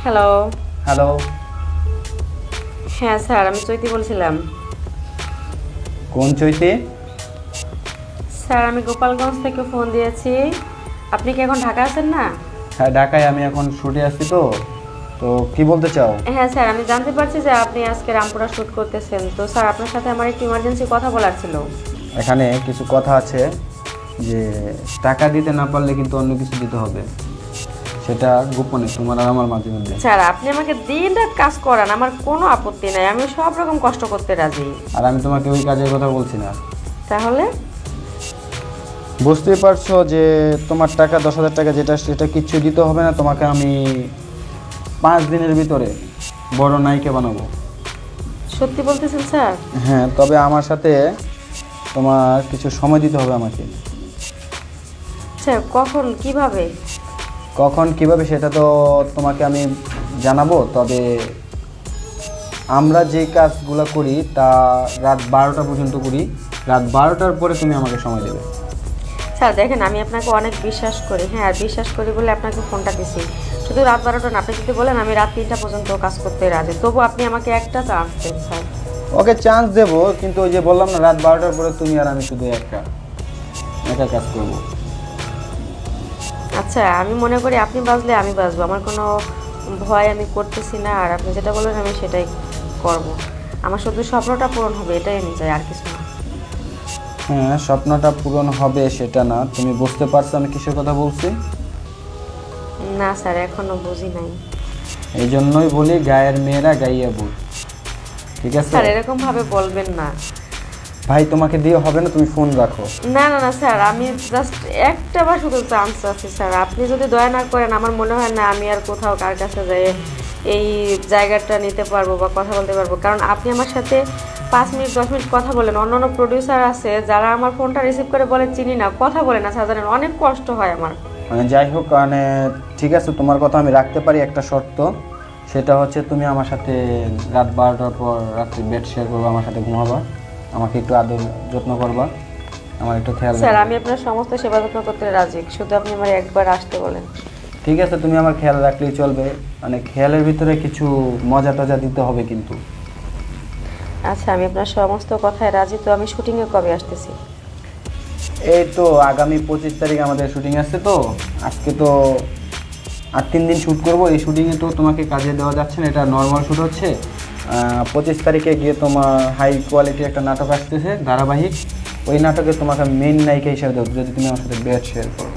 Hello. Hello. হ্যাঁ sir, আমি চৈতি বলছিলাম। কোন চৈতি? স্যার, আমি গোপালগঞ্জ থেকে ফোন দিয়েছি। আপনি কি এখন ঢাকা আছেন না? হ্যাঁ, ঢাকায় আমি এখন শুটে আসছি। তো তো কি বলতে চাও? হ্যাঁ স্যার, আমি জানতে পারছি যে আপনি আজকে রামপুরা শ্যুট করতেছেন। তো স্যার, আপনার সাথে আমার একটু ইমার্জেন্সি কথা বলার ছিল। এখানে কিছু কথা আছে যে টাকা দিতে না পারলে কিন্তু অন্য কিছু দিতে হবে, সেটা গোপনে তোমার আর আমার মাঝে মধ্যে। স্যার, আপনি আমাকে দিন রাত কাজ করান, আমার কোনো আপত্তি নাই, আমি সব রকম কষ্ট করতে রাজি। আর আমি তোমাকে ওই কাজের কথা বলছি না। তাহলে বুঝতেই পারছো যে তোমার টাকা 10,000 টাকা যেটা সেটা কিচ্ছু দিতে হবে না তোমাকে। আমি 5 দিনের ভিতরে বড় নায়িকা বানাবো। সত্যি বলতেছেন স্যার? হ্যাঁ, তবে আমার সাথে তোমার কিছু সময় দিতে হবে আমাকে। স্যার, কখন, কিভাবে? কখন কিভাবে সেটা তো তোমাকে আমি জানাবো, তবে আমরা যে কাজগুলো করি তা রাত 12টা পর্যন্ত করি। রাত 12টার পরে তুমি আমাকে সময় দেবে। স্যার দেখেন, আমি আপনাকে অনেক বিশ্বাস করি, হ্যাঁ, আর বিশ্বাস করি বলে আপনাকে ফোনটা দিছি। শুধু রাত 12টা না, আপনি যদি বলেন আমি রাত 3টা পর্যন্ত কাজ করতে রাজি, তবু আপনি আমাকে একটা চান্স দেন স্যার। ওকে, চান্স দেবো, কিন্তু ওই যে বললাম না, রাত 12টার পরে তুমি আর আমি শুধু একা কাজ করব। আচ্ছা, আমি মনে করি আপনি বাজলে আমি বাজবো, আমার কোনো ভয় আমি করতেছি না। আর আপনি যেটা বলবেন আমি সেটাই করব। আমার শুধু স্বপ্নটা পূরণ হবে, এটাই আমি চাই, আর কিছু না। হ্যাঁ, স্বপ্নটা পূরণ হবে সেটা না, তুমি বুঝতে পারছো আমি কিসের কথা বলছি? না স্যার, এখনো বুঝি নাই। এই জন্যই বলি গায়ের মেয়েরা গাইয়া বুঝ, ঠিক আছে? স্যার, এরকম ভাবে বলবেন না। ভাই, তোমাকে দিয়ে হবে না, তুমি ফোন রাখো। না না না স্যার, আমি জাস্ট একটা বার শুধু চান্স আছে স্যার। আপনি যদি দয়া না করেন, আমার মনে হয় না আমি আর কোথাও কার কাছে যাই এই জায়গাটা নিতে পারবো বা কথা বলতে পারবো। কারণ আপনি আমার সাথে 5 মিনিট 10 মিনিট কথা বলেন, অন্যান্য প্রডিউসার আছে যারা আমার ফোনটা রিসিভ করে বলে চিনি না, কথা বলে না স্যার, জানেন অনেক কষ্ট হয় আমার। মানে যাই হোক, মানে ঠিক আছে, তোমার কথা আমি রাখতে পারি, একটা শর্ত। সেটা হচ্ছে তুমি আমার সাথে রাত 12টার পর রাত্রি বেড শেয়ার করবা, আমার সাথে ঘুমাবা, আমাকে একটু আদর যত্ন করবা, আমার একটু খেয়াল স্যার, রাখবা। আমি আপনার সমস্ত সেবা যত্ন করতে রাজি, শুধু আপনি আমার একবার আসতে বলেন। ঠিক আছে, তুমি আমার খেয়াল রাখলেই চলবে। মানে খেয়ালের ভিতরে কিছু মজা টজা দিতে হবে কিন্তু। আচ্ছা, আমি আপনার সমস্ত কথায় রাজি। তো আমি শুটিংয়ে কবে আসতেছি? এই তো আগামী 25 তারিখ আমাদের শুটিং আছে। তো আজকে তো আর 3 দিন শ্যুট করবো। এই শুটিংয়ে তো তোমাকে কাজে দেওয়া যাচ্ছে না, এটা নর্মাল শ্যুট হচ্ছে। 25 তারিখে গিয়ে তোমার হাই কোয়ালিটির একটা নাটক আসতেছে ধারাবাহিক, ওই নাটকে তোমাকে মেইন নায়িকা হিসেবে দেবো যদি তুমি আমার সাথে বেড শেয়ার করো।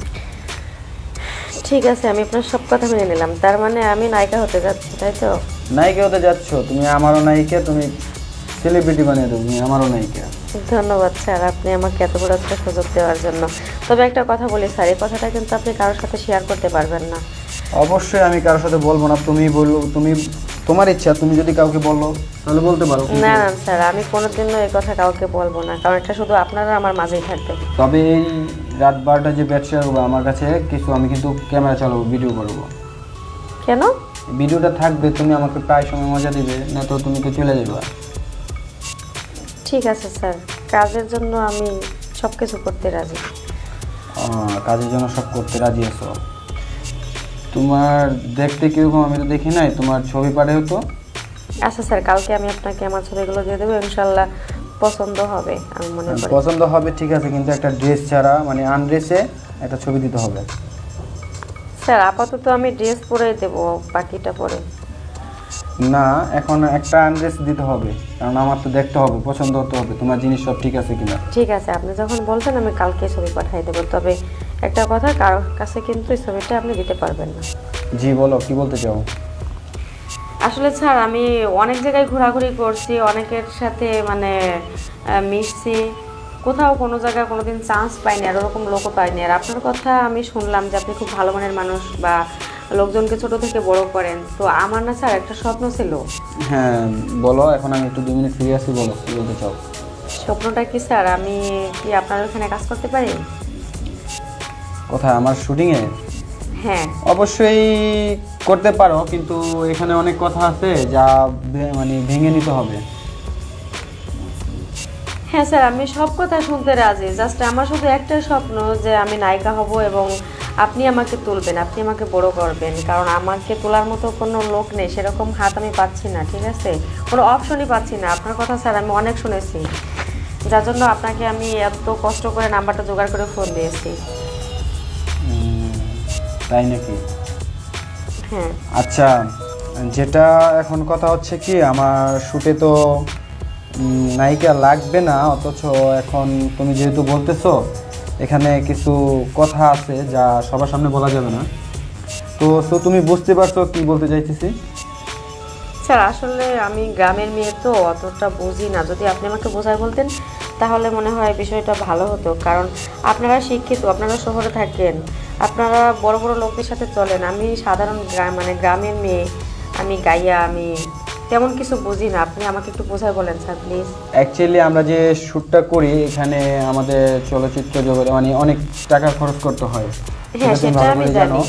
ঠিক আছে, আমি আপনার সব কথা মেনে নিলাম। তার মানে আমি নায়িকা হতে যাচ্ছি, তাই তো? নায়িকা হতে যাচ্ছ তুমি, আমারও নায়িকা, তুমি সেলিব্রিটি বানিয়ে দেবো, তুমি আমারও নায়িকা। ধন্যবাদ স্যার, আপনি আমাকে এত বড় একটা সুযোগ দেওয়ার জন্য। তবে একটা কথা বলি স্যার, এই কথাটা কিন্তু আপনি কারোর সাথে শেয়ার করতে পারবেন না। অবশ্যই আমি কারোর সাথে বলবো না, তুমি বললো, তুমি তোমার ইচ্ছা, তুমি যদি কাউকে বলো তাহলে বলতে পারো। না না স্যার, আমি কোনোদিনও এই কথা কাউকে বলবো না, কারণ এটা শুধু আপনারা আমার মাঝেই থাকবে। তবে এই রাত 12টা যে বেড শেয়ার করবো আমার কাছে কিছু, আমি কিন্তু ক্যামেরা চালাবো, ভিডিও করবো। কেন? ভিডিওটা থাকবে, তুমি আমাকে প্রায় সময় মজা দিবে, না তো তুমি তো চলে যাবে। ঠিক আছে স্যার, কাজের জন্য আমি সব কিছু করতে রাজি। কাজের জন্য সব করতে রাজি আছো? তোমার দেখতে কীরকম আমি তো দেখি নাই, তোমার ছবি পাঠাও তো। আচ্ছা স্যার, কালকে আমি আপনাকে আমার ছবিগুলো দিয়ে দেবো, ইনশাল্লাহ পছন্দ হবে আমি মনে করি। পছন্দ হবে, ঠিক আছে, কিন্তু একটা ড্রেস ছাড়া, মানে আনড্রেসে একটা ছবি দিতে হবে। স্যার, আপাতত আমি ড্রেস পরেই দেবো, বাকিটা পরে। না, এখন একটা আনড্রেস দিতে হবে, কারণ আমার তো দেখতে হবে, পছন্দ হতে হবে তোমার জিনিস সব ঠিক আছে কিনা। ঠিক আছে, আপনি যখন বলছেন আমি কালকে ছবি পাঠিয়ে দেবো। তবে একটা কথা, কারোর কাছে কিন্তু এই ছবিটা আপনি দিতে পারবেন না। জি বলো, কি বলতে চাও? আসলে স্যার, আমি অনেক জায়গায় ঘোরাঘুরি করছি, অনেকের সাথে মানে মিশছি, কোথাও কোনো জায়গায় কোনোদিন চান্স পাইনি, আর ওরকম লোকও পাইনি। আর আপনার কথা আমি শুনলাম যে আপনি খুব ভালো মনের মানুষ বা লোকজনকে ছোট থেকে বড় করেন। তো আমার না স্যার একটা স্বপ্ন ছিল। হ্যাঁ বলো, এখন আমি একটু 2 মিনিট ফ্রি আছি, বলো কি বলতে চাও। স্বপ্নটা কি স্যার, আমি কি আপনার ওখানে কাজ করতে পারি? কোথায়? আমার শুটিংয়ে? হ্যাঁ। অবশ্যই করতে পারো, কিন্তু এখানে অনেক কথা আছে যা মানে ভেঙে নিতে হবে। হ্যাঁ স্যার, আমি সব কথা শুনতে রাজি, জাস্ট আমার শুধু একটাই স্বপ্ন যে আমি নায়িকা হব এবং আপনি আমাকে তুলবেন, আপনি আমাকে বড় করবেন, কারণ আমাকে তোলার মতো কোনো লোক নেই, সেরকম হাত আমি পাচ্ছি না, ঠিক আছে, কোনো অপশনই পাচ্ছি না। আপনার কথা স্যার আমি অনেক শুনেছি, যার জন্য আপনাকে আমি এত কষ্ট করে নাম্বারটা জোগাড় করে ফোন দিয়েছি। তাই নাকি? হ্যাঁ। আচ্ছা, যেটা এখন কথা হচ্ছে কি, আমার শ্যুটে তো নায়িকা লাগবে না, অথচ এখন তুমি যেহেতু বলতেছো এখানে কিছু কথা আছে যা সবার সামনে বলা যাবে না, তো তুমি বুঝতে পারছো কি বলতে চাইতেছি? স্যার আসলে আমি গ্রামের মেয়ে তো অতটা বুঝি না, যদি আপনি আমাকে বোঝায় বলতেন তাহলে মনে হয় বিষয়টা ভালো হতো। কারণ আপনারা শিক্ষিত, আপনারা শহরে থাকেন, আপনারা বড় বড় লোকদের সাথে চলেন, আমি সাধারণ মানে গ্রামের মেয়ে, আমি গাইয়া, আমি তেমন কিছু বুঝি না। আপনি আমাকে একটু বোঝায় বলেন স্যার প্লিজ। অ্যাকচুয়ালি আমরা যে শ্যুটটা করি এখানে আমাদের চলচ্চিত্র জগতে মানে অনেক টাকা খরচ করতে হয়। হ্যাঁ, সেটা আমি জানি।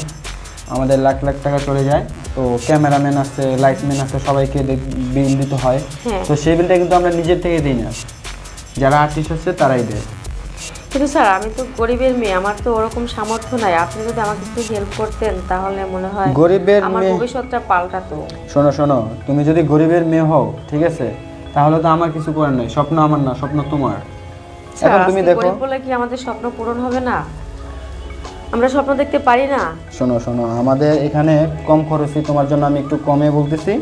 আমাদের লাখ লাখ টাকা চলে যায়, তো ক্যামেরাম্যান আছে, লাইটম্যান আছে, সবাইকে বিল দিতে হয়। তো সেই বিলটা কিন্তু আমরা নিজের থেকে দিই না, যারা আর্টিস্ট আছে তারাই দেয়। কিন্তু স্যার আমি তো গরিবের মেয়ে, আমার তো ওরকম সামর্থ্য নাই। আপনি যদি আমাকে একটু হেল্প করতেন তাহলে মনে হয় গরিবের আমার মেয়ে, ভবিষ্যৎটা পাল্টাতো। শোনো, তুমি যদি গরিবের মেয়ে হও, ঠিক আছে, তাহলে তো আমার কিছু করার নাই, স্বপ্ন আমার না, স্বপ্ন তোমার। এখন তুমি দেখো, গরিব বলে কি আমাদের স্বপ্ন পূরণ হবে না? আমরা স্বপ্ন দেখতে পারি না? শোনো, আমাদের এখানে কম খরচে, তোমার জন্য আমি একটু কমে বলতেছি।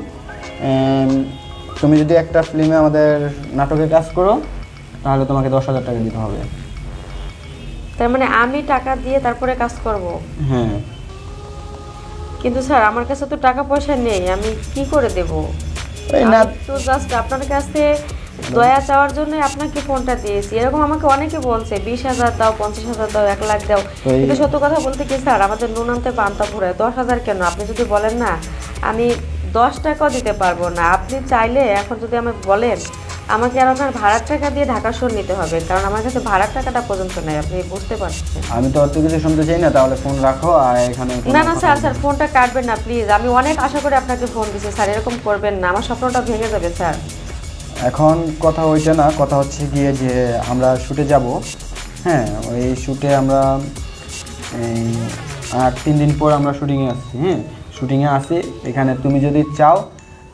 তুমি যদি একটা ফিল্মে আমাদের নাটকে কাজ করো তাহলে তোমাকে 10,000 টাকা দিতে হবে। তার মানে আমি টাকা দিয়ে তারপরে কাজ করব? হ্যাঁ। কিন্তু স্যার আমার কাছে তো টাকা পয়সা নেই, আমি কি করে দেব? তো জাস্ট আপনার কাছে দয়া চাওয়ার জন্য আপনাকে ফোনটা দিয়েছি। এরকম আমাকে অনেকে বলছে 20,000 দাও, 50,000 দাও, 1 লাখ দাও, কিন্তু সত্য কথা বলতে কি স্যার, আমাদের নুন আনতে পান্তা ফুরায়। 10,000 কেন? আপনি যদি বলেন না, আমি 10 টাকাও দিতে পারবো না। আপনি চাইলে এখন যদি আমাকে বলেন, আমাকে আর আপনার ভাড়ার টাকা দিয়ে ঢাকা শহর নিতে হবে, কারণ আমার কাছে ভাড়ার টাকাটা পর্যন্ত নাই। আপনি বুঝতে পারছেন? আমি তো অত কিছু শুনতে চাই না, তাহলে ফোন রাখো। আর এখানে না স্যার ফোনটা কাটবেন না প্লিজ। আমি অনেক আশা করে আপনাকে ফোন দিয়েছি স্যার, এরকম করবেন না, আমার স্বপ্নটা ভেঙে যাবে স্যার। এখন কথা ওইটা না, কথা হচ্ছে গিয়ে যে আমরা শ্যুটে যাব। হ্যাঁ, ওই শ্যুটে আমরা আর 3 দিন পর আমরা শুটিংয়ে আসছি। হ্যাঁ, শুটিংয়ে আসি। এখানে তুমি যদি চাও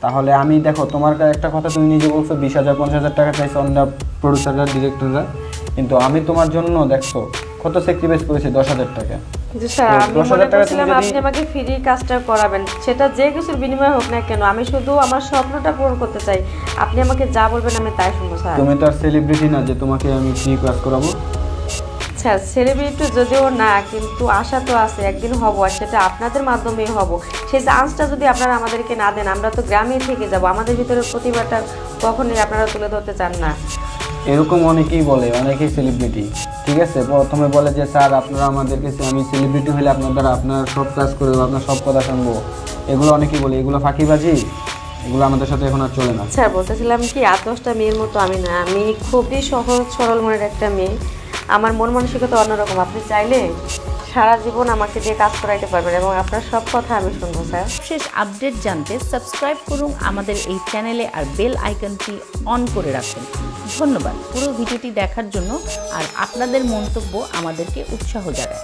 তাহলে আমি, দেখো, তোমার একটা কথা তুমি নিজে বলছো 20,000 50,000 টাকা চাইছো অন্য প্রডিউসাররা, ডিরেক্টররা, কিন্তু আমি তোমার জন্য দেখছো কত স্যাক্রিফাইস করেছি, 10,000 টাকা। কিন্তু স্যার আমি মনে করছিলাম আপনি আমাকে ফ্রি কাজটা করাবেন, সেটা যে কিছুর বিনিময়ে হোক না কেন, আমি শুধু আমার স্বপ্নটা পূরণ করতে চাই। আপনি আমাকে যা বলবেন আমি তাই শুনবো স্যার। তুমি তো আর সেলিব্রিটি না যে তোমাকে আমি ফ্রি কাজ করাবো। স্যার সেলিব্রিটি যদিও না, কিন্তু আশা তো আছে, একদিন হব, আর সেটা আপনাদের মাধ্যমেই হব। সেই চান্সটা যদি আপনারা আমাদেরকে না দেন, আমরা তো গ্রামেই থেকে যাব। আমাদের ভিতরে প্রতিভাটা কখনোই আপনারা তুলে ধরতে চান না। এরকম অনেকেই বলে, অনেকেই সেলিব্রিটি, ঠিক আছে, প্রথমে বলে যে স্যার আপনারা আমাদেরকে, আমি সেলিব্রিটি হলে আপনার দ্বারা আপনার সব কাজ করে দেবো, আপনার সব কথা শুনবো, এগুলো অনেকেই বলে, এগুলো ফাঁকিবাজি, এগুলো আমাদের সাথে এখন আর চলে না। স্যার বলতেছিলাম কি, 8-10টা মেয়ের মতো আমি না, আমি খুবই সহজ সরল মনের একটা মেয়ে। আমার মন মানসিকতা অন্যরকম। আপনি চাইলে সারা জীবন আমাকে দিয়ে কাজ করাইতে পারবেন এবং আপনার সব কথা আমি শুনবো স্যার। শেষ আপডেট জানতে সাবস্ক্রাইব করুন আমাদের এই চ্যানেলে আর বেল আইকনটি অন করে রাখুন। ধন্যবাদ পুরো ভিডিওটি দেখার জন্য, আর আপনাদের মন্তব্য আমাদেরকে উৎসাহ জাগায়।